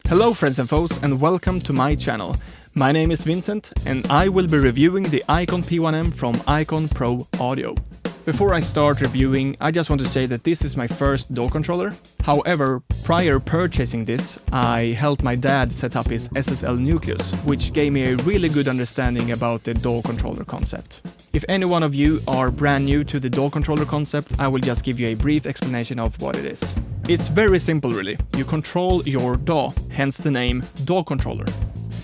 Hello friends and foes, and welcome to my channel. My name is Vincent and I will be reviewing the iCON P1-M from iCON Pro Audio. Before I start reviewing, I just want to say that this is my first DAW controller. However, prior purchasing this, I helped my dad set up his SSL Nucleus, which gave me a really good understanding about the DAW controller concept. If any one of you are brand new to the DAW controller concept, I will just give you a brief explanation of what it is. It's very simple really. You control your DAW, hence the name DAW controller.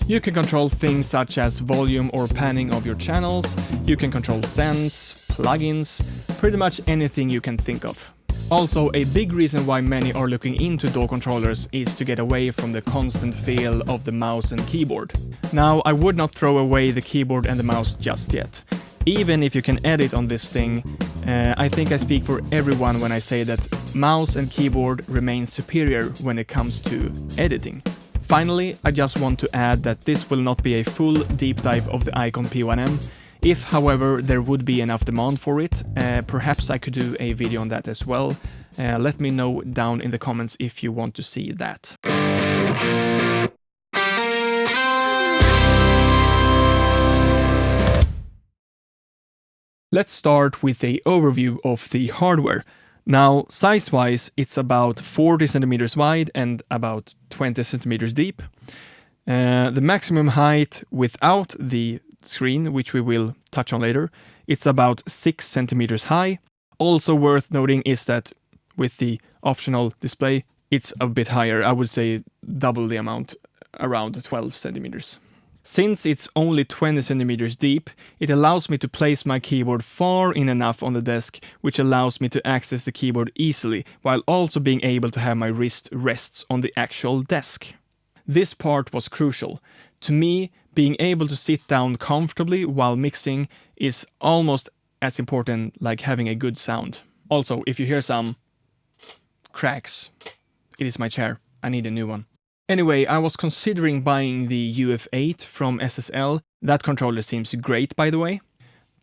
You can control things such as volume or panning of your channels, you can control sends, plugins, pretty much anything you can think of. Also, a big reason why many are looking into DAW controllers is to get away from the constant feel of the mouse and keyboard. Now, I would not throw away the keyboard and the mouse just yet. Even if you can edit on this thing, I think I speak for everyone when I say that mouse and keyboard remain superior when it comes to editing. Finally, I just want to add that this will not be a full deep dive of the iCON P1-M. If, however, there would be enough demand for it, perhaps I could do a video on that as well. Let me know down in the comments if you want to see that. Let's start with an overview of the hardware. Now, size-wise, it's about 40 centimeters wide and about 20 centimeters deep. The maximum height without the screen, which we will touch on later, it's about 6 centimeters high. Also worth noting is that with the optional display, it's a bit higher. I would say double the amount, around 12 centimeters. Since it's only 20 centimeters deep, it allows me to place my keyboard far in enough on the desk, which allows me to access the keyboard easily, while also being able to have my wrist rests on the actual desk. This part was crucial. To me, being able to sit down comfortably while mixing is almost as important like having a good sound. Also, if you hear some cracks, it is my chair. I need a new one. Anyway, I was considering buying the UF8 from SSL. That controller seems great, by the way.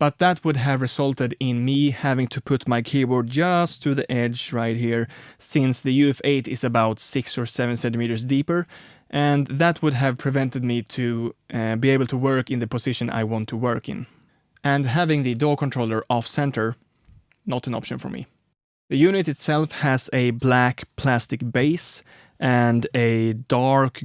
But that would have resulted in me having to put my keyboard just to the edge right here, since the UF8 is about 6 or 7 centimeters deeper, and that would have prevented me to be able to work in the position I want to work in. And having the DAW controller off-center, not an option for me. The unit itself has a black plastic base and a dark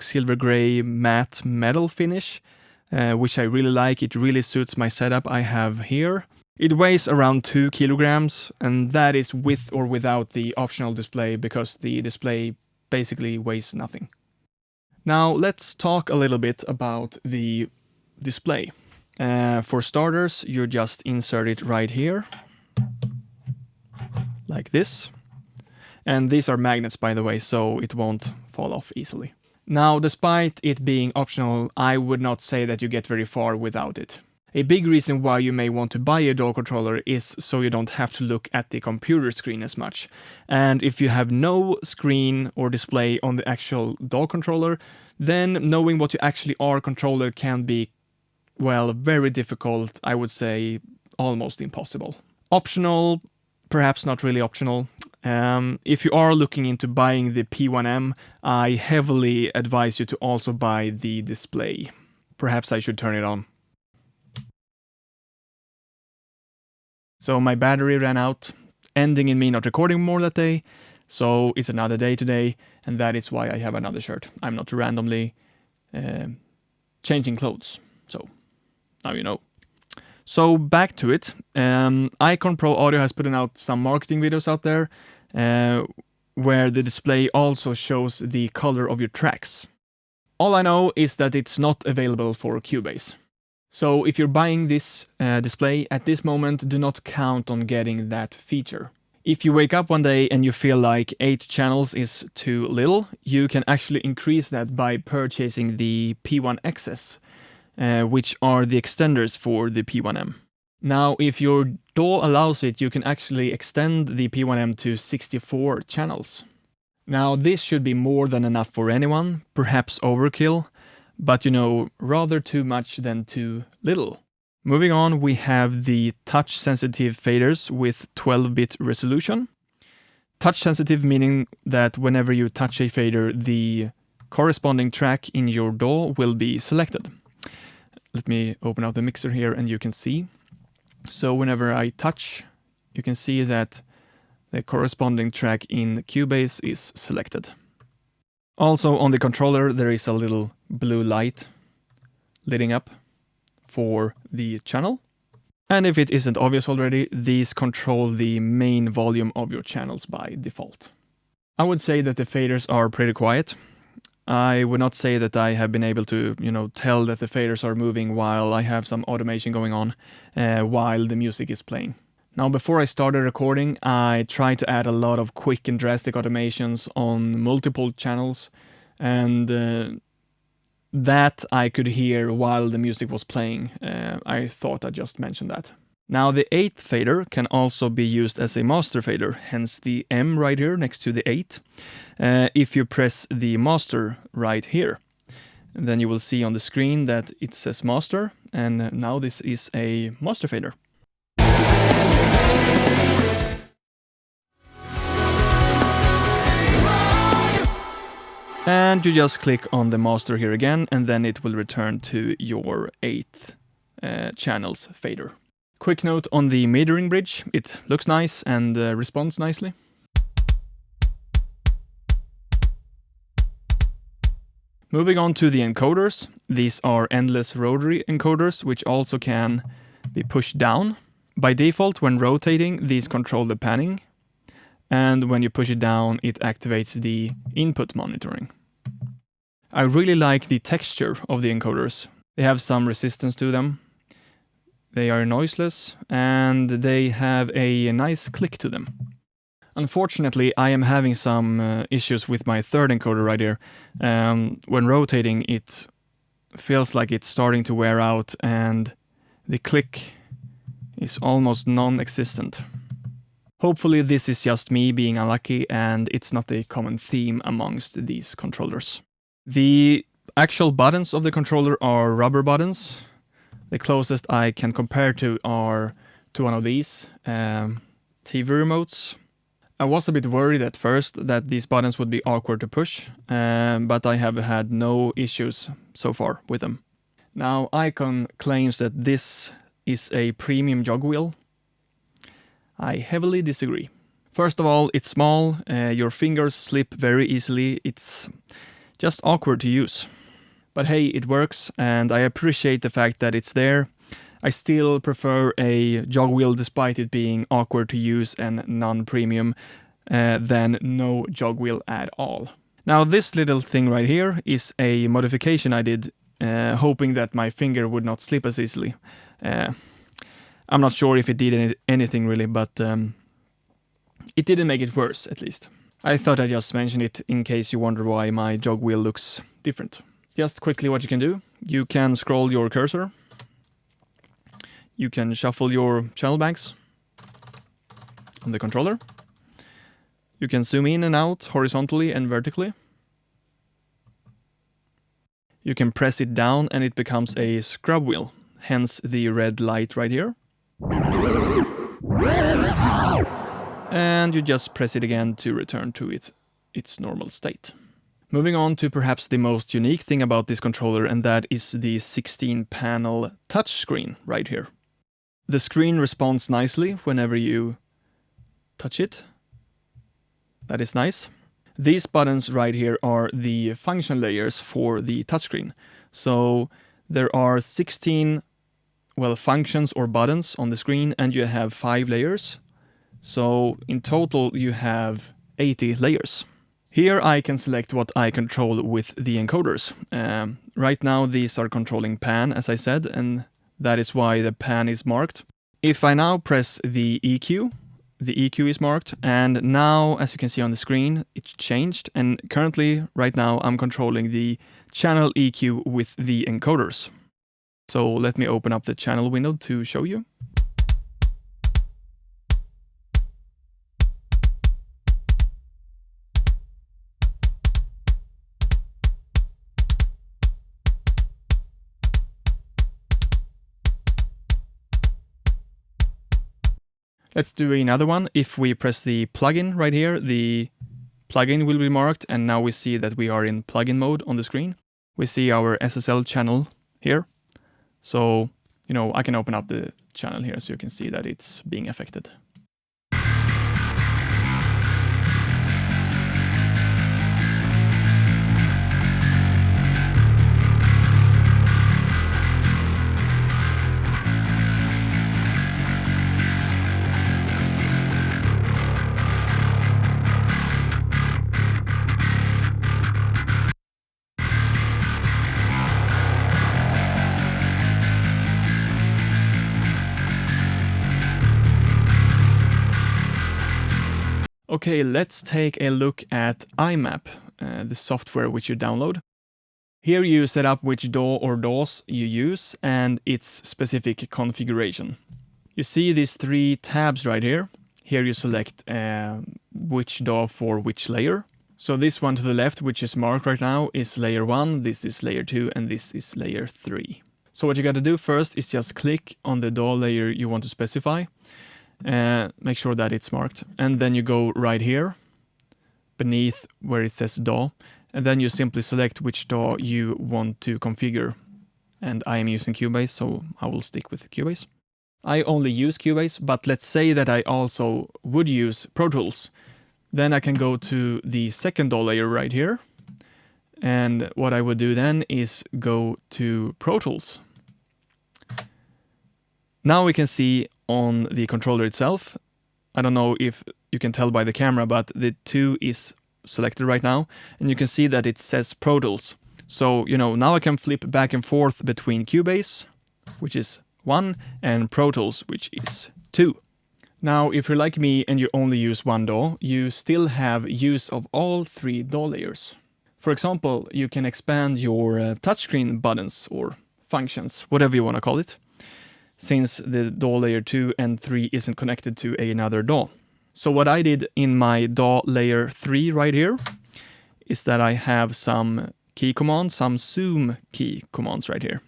silver gray matte metal finish, which I really like. It really suits my setup I have here. It weighs around 2 kilograms, and that is with or without the optional display, because the display basically weighs nothing. Now let's talk a little bit about the display. For starters, you just insert it right here, like this. And these are magnets, by the way, so it won't fall off easily. Now, despite it being optional, I would not say that you get very far without it. A big reason why you may want to buy a DAW controller is so you don't have to look at the computer screen as much. And if you have no screen or display on the actual DAW controller, then knowing what you actually are controller can be, well, very difficult, I would say almost impossible. Optional, perhaps not really optional. If you are looking into buying the P1-M, I heavily advise you to also buy the display. Perhaps I should turn it on. So my battery ran out, ending in me not recording more that day, so it's another day today, and that is why I have another shirt. I'm not randomly changing clothes, so now you know. So back to it. iCON Pro Audio has put out some marketing videos out there where the display also shows the color of your tracks. All I know is that it's not available for Cubase. So if you're buying this display at this moment, do not count on getting that feature. If you wake up one day and you feel like 8 channels is too little, you can actually increase that by purchasing the P1XS. Which are the extenders for the P1-M. Now, if your DAW allows it, you can actually extend the P1-M to 64 channels. Now, this should be more than enough for anyone, perhaps overkill, but you know, rather too much than too little. Moving on, we have the touch-sensitive faders with 12-bit resolution. Touch-sensitive meaning that whenever you touch a fader, the corresponding track in your DAW will be selected. Let me open up the mixer here and you can see. So whenever I touch, you can see that the corresponding track in Cubase is selected. Also on the controller there is a little blue light lighting up for the channel. And if it isn't obvious already, these control the main volume of your channels by default. I would say that the faders are pretty quiet. I would not say that I have been able to, tell that the faders are moving while I have some automation going on while the music is playing. Now, before I started recording, I tried to add a lot of quick and drastic automations on multiple channels, and that I could hear while the music was playing. I thought I just mentioned that. Now, the 8th fader can also be used as a master fader, hence the M right here next to the 8. If you press the master right here, then you will see on the screen that it says master, and now this is a master fader. And you just click on the master here again, and then it will return to your 8th channel's fader. Quick note on the metering bridge, it looks nice and responds nicely. Moving on to the encoders, these are endless rotary encoders, which also can be pushed down. By default, when rotating, these control the panning, and when you push it down, it activates the input monitoring. I really like the texture of the encoders. They have some resistance to them. They are noiseless, and they have a nice click to them. Unfortunately, I am having some issues with my 3rd encoder right here. When rotating, it feels like it's starting to wear out, and the click is almost non-existent. Hopefully this is just me being unlucky, and it's not a common theme amongst these controllers. The actual buttons of the controller are rubber buttons. The closest I can compare to are to one of these TV remotes. I was a bit worried at first that these buttons would be awkward to push, but I have had no issues so far with them. Now, iCON claims that this is a premium jogwheel. I heavily disagree. First of all, it's small, your fingers slip very easily, it's just awkward to use. But hey, it works, and I appreciate the fact that it's there. I still prefer a jogwheel despite it being awkward to use and non-premium than no jogwheel at all. Now this little thing right here is a modification I did hoping that my finger would not slip as easily. I'm not sure if it did anything really, but it didn't make it worse at least. I thought I'd just mention it in case you wonder why my jogwheel looks different. Just quickly what you can do. You can scroll your cursor. You can shuffle your channel banks on the controller. You can zoom in and out horizontally and vertically. You can press it down and it becomes a scrub wheel, hence the red light right here. And you just press it again to return to its normal state. Moving on to perhaps the most unique thing about this controller, and that is the 16-panel touchscreen right here. The screen responds nicely whenever you touch it. That is nice. These buttons right here are the function layers for the touchscreen. So there are 16 functions or buttons on the screen, and you have 5 layers. So in total you have 80 layers. Here I can select what I control with the encoders. Right now these are controlling pan, as I said, and that is why the pan is marked. If I now press the EQ is marked, and now, as you can see on the screen, it's changed, and currently, right now, I'm controlling the channel EQ with the encoders. So let me open up the channel window to show you. Let's do another one. If we press the plugin right here, the plugin will be marked, and now we see that we are in plugin mode on the screen. We see our SSL channel here. So, I can open up the channel here so you can see that it's being affected. Okay, let's take a look at iMAP, the software which you download. Here you set up which DAW or DAWs you use and its specific configuration. You see these 3 tabs right here. Here you select which DAW for which layer. So this one to the left, which is marked right now, is layer 1, this is layer 2, and this is layer 3. So what you got to do first is just click on the DAW layer you want to specify. Make sure that it's marked, and then you go right here beneath where it says DAW, and then you simply select which DAW you want to configure. And I am using Cubase, so I will stick with Cubase. I only use Cubase, but let's say that I also would use Pro Tools. Then I can go to the second DAW layer right here, and what I would do then is go to Pro Tools. Now we can see on the controller itself, I don't know if you can tell by the camera, but the 2 is selected right now, and you can see that it says Pro Tools. So, now I can flip back and forth between Cubase, which is 1, and Pro Tools, which is 2. Now, if you're like me and you only use one DAW, you still have use of all 3 DAW layers. For example, you can expand your touchscreen buttons or functions, whatever you want to call it, since the DAW layer 2 and 3 isn't connected to another DAW. So what I did in my DAW layer 3 right here is that I have some key commands, some zoom key commands right here.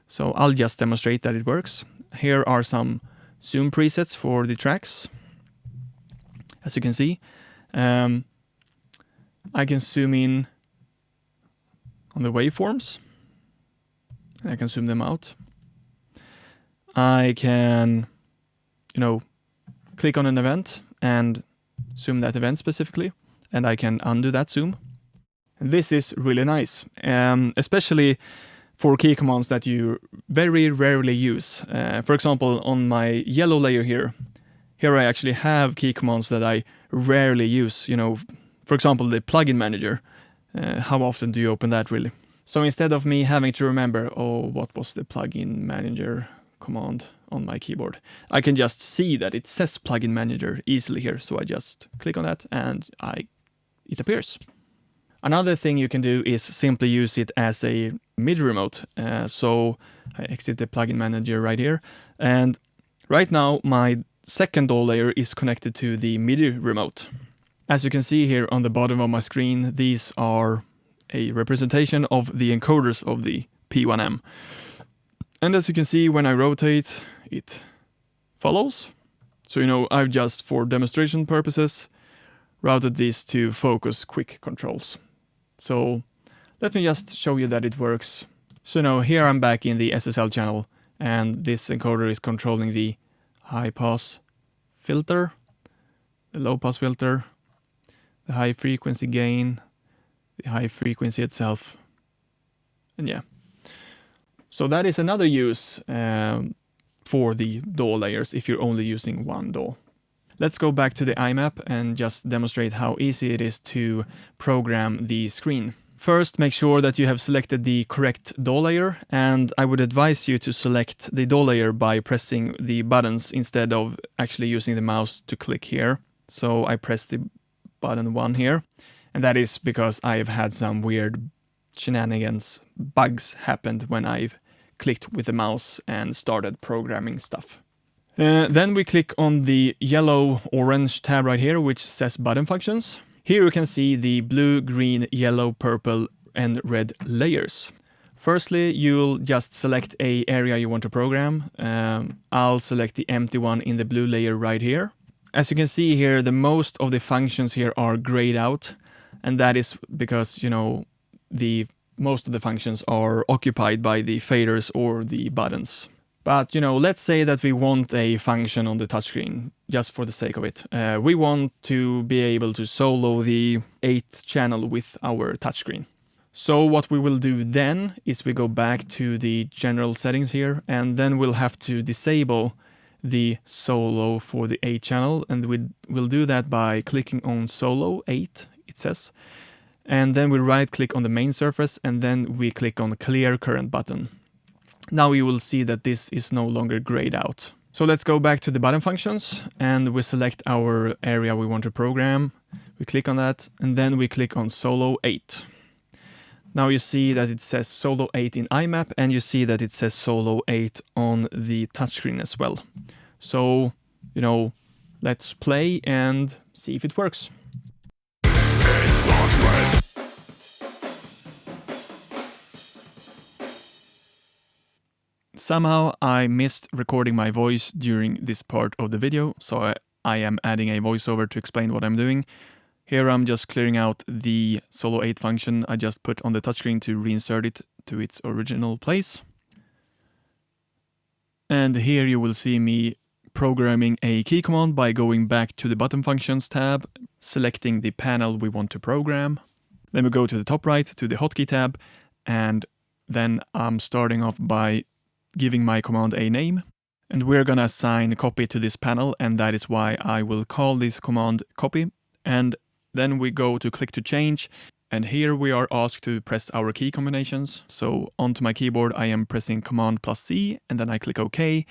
So I'll just demonstrate that it works. Here are some zoom presets for the tracks. As you can see, I can zoom in on the waveforms. I can zoom them out. I can, click on an event and zoom that event specifically, and I can undo that zoom. And this is really nice, especially for key commands that you very rarely use. For example, on my yellow layer here I actually have key commands that I rarely use. For example, the plugin manager. How often do you open that really? So instead of me having to remember, what was the plugin manager command on my keyboard, I can just see that it says plugin manager easily here. So I just click on that and it appears. Another thing you can do is simply use it as a MIDI remote. So I exit the plugin manager right here. And right now my second DAW layer is connected to the MIDI remote. As you can see here on the bottom of my screen, these are a representation of the encoders of the P1-M. And as you can see, when I rotate, it follows. So, I've just, for demonstration purposes, routed these to focus quick controls. So let me just show you that it works. So now here I'm back in the SSL channel, and this encoder is controlling the high pass filter, the low pass filter, the high frequency gain, the high frequency itself, and yeah. So that is another use for the DAW layers if you're only using one DAW. Let's go back to the iMAP and just demonstrate how easy it is to program the screen. First, make sure that you have selected the correct DAW layer, and I would advise you to select the DAW layer by pressing the buttons instead of actually using the mouse to click here. So I press the button 1 here, and that is because I've had some weird shenanigans, bugs happened when I've clicked with the mouse and started programming stuff. Then we click on the yellow-orange tab right here, which says button functions. Here you can see the blue, green, yellow, purple, and red layers. Firstly, you'll just select an area you want to program. I'll select the empty one in the blue layer right here. as you can see here, the most of the functions here are grayed out, and that is because, you know, most of the functions are occupied by the faders or the buttons. But, you know, let's say that we want a function on the touchscreen, just for the sake of it. We want to be able to solo the 8th channel with our touchscreen. So what we will do then is we go back to the general settings here, and then we'll have to disable the solo for the 8th channel, and we'll do that by clicking on solo 8, it says. And then we right click on the main surface, and then we click on clear current button. Now you will see that this is no longer grayed out. So let's go back to the button functions, and we select our area we want to program. We click on that, and then we click on solo 8. Now you see that it says solo 8 in iMAP, and you see that it says solo 8 on the touchscreen as well. So, you know, let's play and see if it works. Somehow I missed recording my voice during this part of the video, so I am adding a voiceover to explain what I'm doing. Here I'm just clearing out the solo 8 function I just put on the touchscreen to reinsert it to its original place. And here you will see me programming a key command by going back to the button functions tab, selecting the panel we want to program. Then we go to the top right to the hotkey tab, and then I'm starting off by giving my command a name. And we're gonna assign copy to this panel, and that is why I will call this command copy. And then we go to click to change, and here we are asked to press our key combinations. So onto my keyboard I am pressing Command plus C, and then I click OK.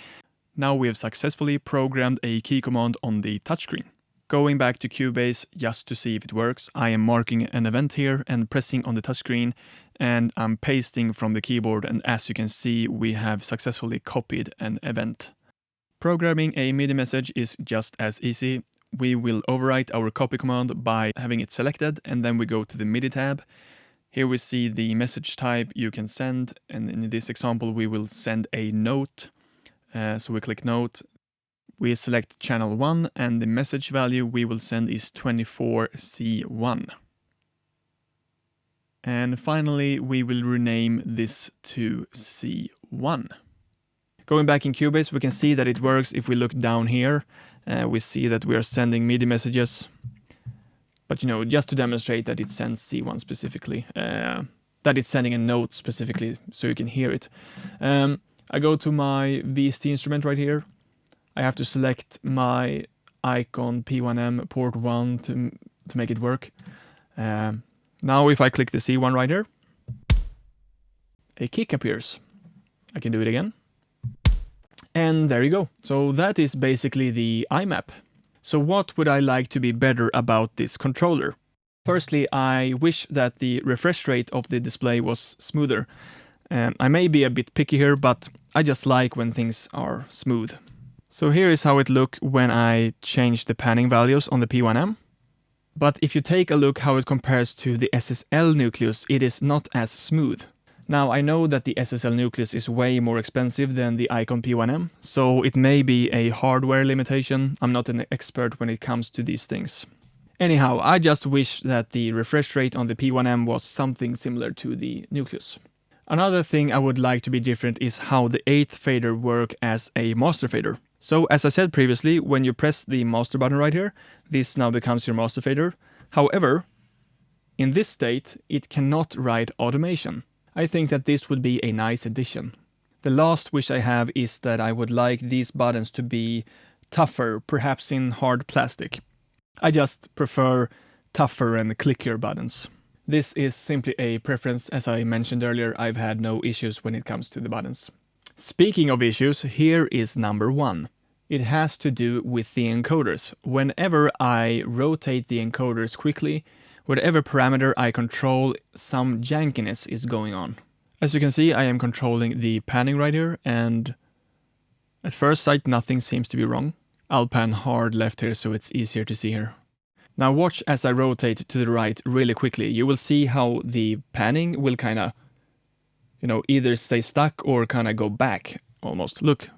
Now we have successfully programmed a key command on the touchscreen. Going back to Cubase just to see if it works, I am marking an event here and pressing on the touchscreen, and I'm pasting from the keyboard, and as you can see we have successfully copied an event. Programming a MIDI message is just as easy. We will overwrite our copy command by having it selected, and then we go to the MIDI tab. Here we see the message type you can send, and in this example we will send a note. So we click note, we select channel 1, and the message value we will send is 24C1. And finally we will rename this to C1. Going back in Cubase, we can see that it works. If we look down here, we see that we are sending MIDI messages. But, you know, just to demonstrate that it sends C1 specifically, that it's sending a note specifically so you can hear it. I go to my VST instrument right here. I have to select my iCON P1-M port 1 to make it work. Now if I click the C1 right here, a kick appears. I can do it again. And there you go. So that is basically the iMAP. So what would I like to be better about this controller? Firstly, I wish that the refresh rate of the display was smoother. I may be a bit picky here, but I just like when things are smooth. So here is how it looks when I change the panning values on the P1-M. But if you take a look how it compares to the SSL nucleus, it is not as smooth. Now, I know that the SSL nucleus is way more expensive than the iCON P1-M, so it may be a hardware limitation. I'm not an expert when it comes to these things. Anyhow, I just wish that the refresh rate on the P1-M was something similar to the nucleus. Another thing I would like to be different is how the 8th fader works as a master fader. So as I said previously, when you press the master button right here, this now becomes your master fader. However, in this state, it cannot write automation. I think that this would be a nice addition. The last wish I have is that I would like these buttons to be tougher, perhaps in hard plastic. I just prefer tougher and clickier buttons. This is simply a preference. As I mentioned earlier, I've had no issues when it comes to the buttons. Speaking of issues, here is number 1. It has to do with the encoders. Whenever I rotate the encoders quickly, whatever parameter I control, some jankiness is going on. As you can see, I am controlling the panning right here, and at first sight nothing seems to be wrong. I'll pan hard left here so it's easier to see here. Now watch as I rotate to the right really quickly. You will see how the panning will kinda, either stay stuck or kinda go back almost. Look.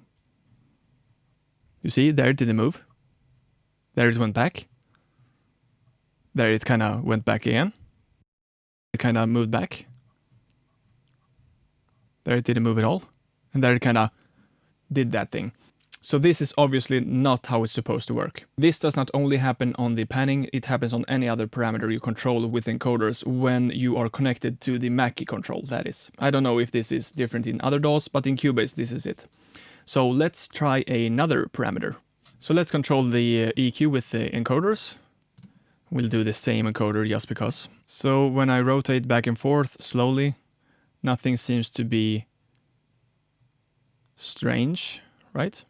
You see, there it didn't move. There it went back. There it kind of went back again. It kind of moved back. There it didn't move at all. And there it kind of did that thing. So this is obviously not how it's supposed to work. This does not only happen on the panning, it happens on any other parameter you control with encoders when you are connected to the MIDI control, that is. I don't know if this is different in other DAWs, but in Cubase this is it. So let's try another parameter. So let's control the EQ with the encoders. We'll do the same encoder just because. So when I rotate back and forth slowly, nothing seems to be strange, right?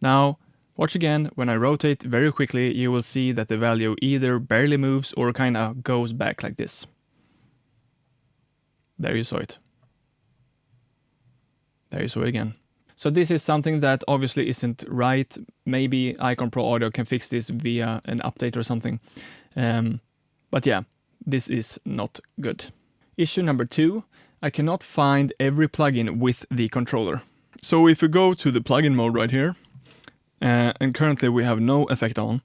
Now, watch again. When I rotate very quickly, you will see that the value either barely moves or kind of goes back like this. There you saw it. There you saw it again. So this is something that obviously isn't right. Maybe iCON Pro Audio can fix this via an update or something. But yeah, this is not good. Issue number 2, I cannot find every plugin with the controller. So if you go to the plugin mode right here, and currently we have no effect on,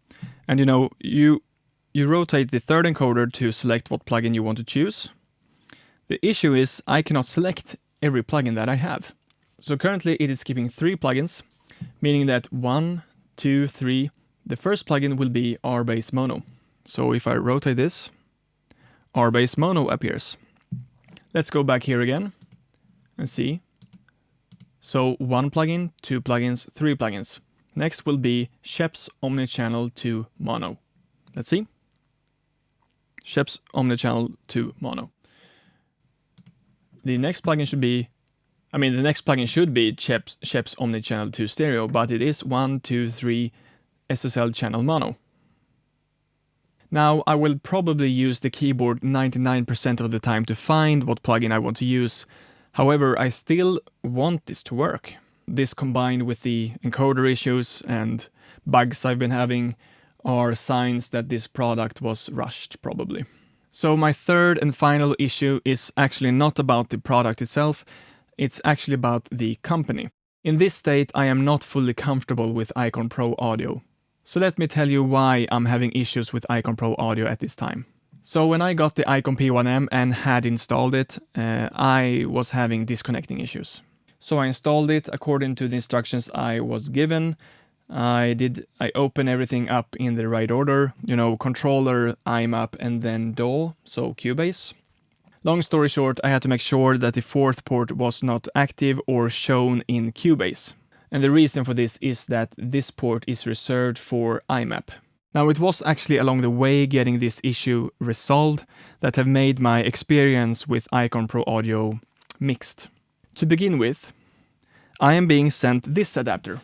and you rotate the third encoder to select what plugin you want to choose. The issue is I cannot select every plugin that I have. So currently it is skipping 3 plugins, meaning that 1, 2, 3, the first plugin will be R-Bass Mono. So if I rotate this, R-Bass Mono appears. Let's go back here again and see. So 1 plugin, 2 plugins, 3 plugins. Next will be Shep's Omnichannel to Mono. Let's see. Shep's Omnichannel to Mono. The next plugin should be, the next plugin should be Shep's Omnichannel to Stereo, but it is 1, 2, 3 SSL channel mono. Now I will probably use the keyboard 99% of the time to find what plugin I want to use. However, I still want this to work. This combined with the encoder issues and bugs I've been having are signs that this product was rushed probably. So my third and final issue is actually not about the product itself, it's actually about the company. In this state, I am not fully comfortable with iCON Pro Audio. So let me tell you why I'm having issues with iCON Pro Audio at this time. So when I got the iCON P1-M and had installed it, I was having disconnecting issues. So I installed it according to the instructions I was given. I opened everything up in the right order, controller, iMAP, and then DAW, so Cubase. Long story short, I had to make sure that the 4th port was not active or shown in Cubase. And the reason for this is that this port is reserved for iMAP. Now it was actually along the way getting this issue resolved that have made my experience with iCON Pro Audio mixed. To begin with, I am being sent this adapter.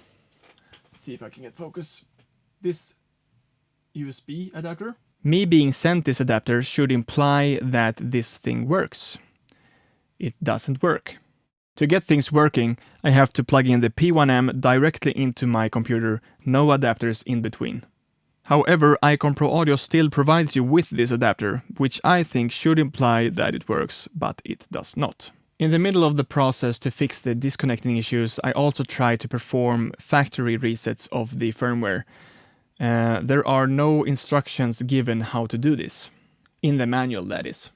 Let's see if I can get focus. This USB adapter. Me being sent this adapter should imply that this thing works. It doesn't work. To get things working, I have to plug in the P1-M directly into my computer, no adapters in between. However, iCON Pro Audio still provides you with this adapter, which I think should imply that it works, but it does not. In the middle of the process to fix the disconnecting issues, I also try to perform factory resets of the firmware. There are no instructions given how to do this. In the manual, that is.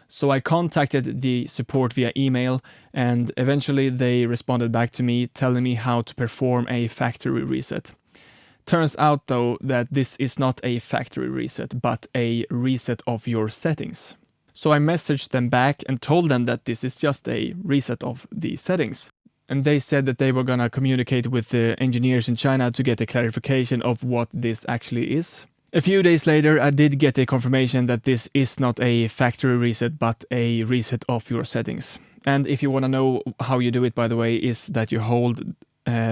So I contacted the support via email, and eventually they responded back to me telling me how to perform a factory reset. Turns out though that this is not a factory reset, but a reset of your settings. So I messaged them back and told them that this is just a reset of the settings. And they said that they were gonna communicate with the engineers in China to get a clarification of what this actually is. A few days later, I did get a confirmation that this is not a factory reset, but a reset of your settings. And if you want to know how you do it, by the way, is that you hold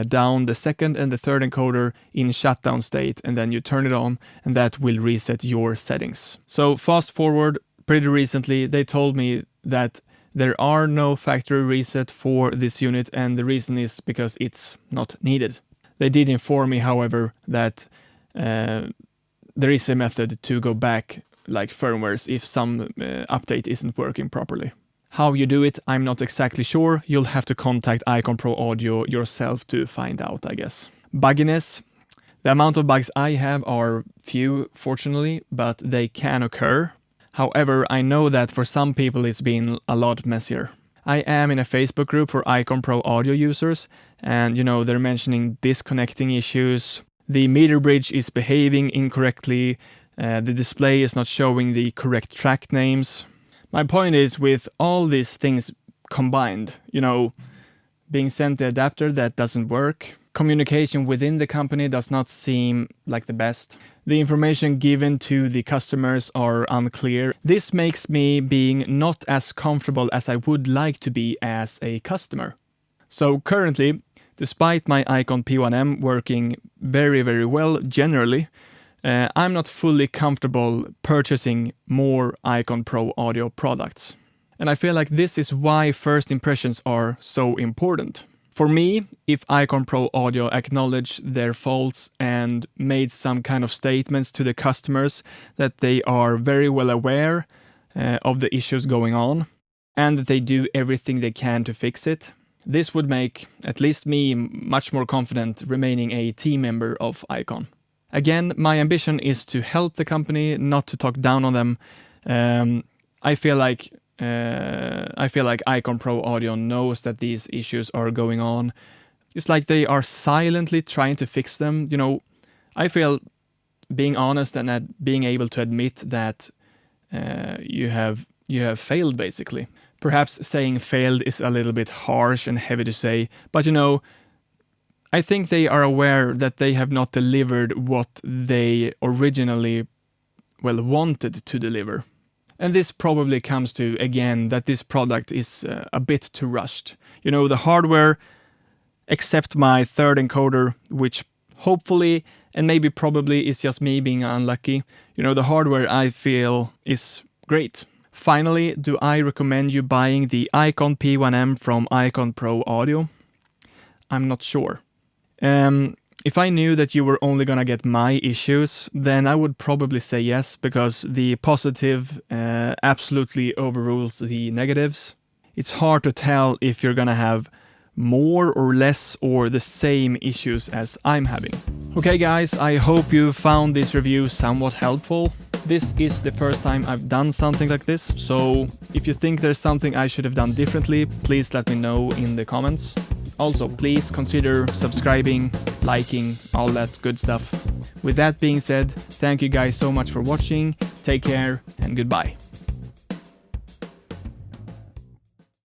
down the 2nd and the 3rd encoder in shutdown state, and then you turn it on, and that will reset your settings. So fast forward, pretty recently, they told me that there are no factory reset for this unit, and the reason is because it's not needed. They did inform me, however, that there is a method to go back like firmwares if some update isn't working properly. How you do it, I'm not exactly sure. You'll have to contact iCON Pro Audio yourself to find out, I guess. Bugginess. The amount of bugs I have are few, fortunately, but they can occur. However, I know that for some people it's been a lot messier. I am in a Facebook group for iCON Pro audio users, and they're mentioning disconnecting issues. The meter bridge is behaving incorrectly. The display is not showing the correct track names. My point is, with all these things combined, being sent the adapter that doesn't work, communication within the company does not seem like the best. The information given to the customers are unclear. This makes me being not as comfortable as I would like to be as a customer. So currently, despite my iCON P1-M working very, very well generally, I'm not fully comfortable purchasing more iCON Pro audio products. And I feel like this is why first impressions are so important. For me, if iCON Pro Audio acknowledged their faults and made some kind of statements to the customers that they are very well aware of the issues going on and that they do everything they can to fix it, this would make at least me much more confident remaining a team member of iCON. Again, my ambition is to help the company, not to talk down on them. I feel like iCON Pro Audio knows that these issues are going on. It's like they are silently trying to fix them. I feel being honest and being able to admit that you have failed, basically. Perhaps saying failed is a little bit harsh and heavy to say, but I think they are aware that they have not delivered what they originally wanted to deliver. And this probably comes to, again, that this product is a bit too rushed. The hardware, except my third encoder, which hopefully and maybe probably is just me being unlucky, the hardware I feel is great. Finally, do I recommend you buying the iCON P1-M from iCON Pro Audio? I'm not sure. If I knew that you were only gonna get my issues, then I would probably say yes, because the positive absolutely overrules the negatives. It's hard to tell if you're gonna have more or less or the same issues as I'm having. Okay guys, I hope you found this review somewhat helpful. This is the first time I've done something like this, so if you think there's something I should have done differently, please let me know in the comments. Also, please consider subscribing, liking, all that good stuff. With that being said, thank you guys so much for watching, take care, and goodbye.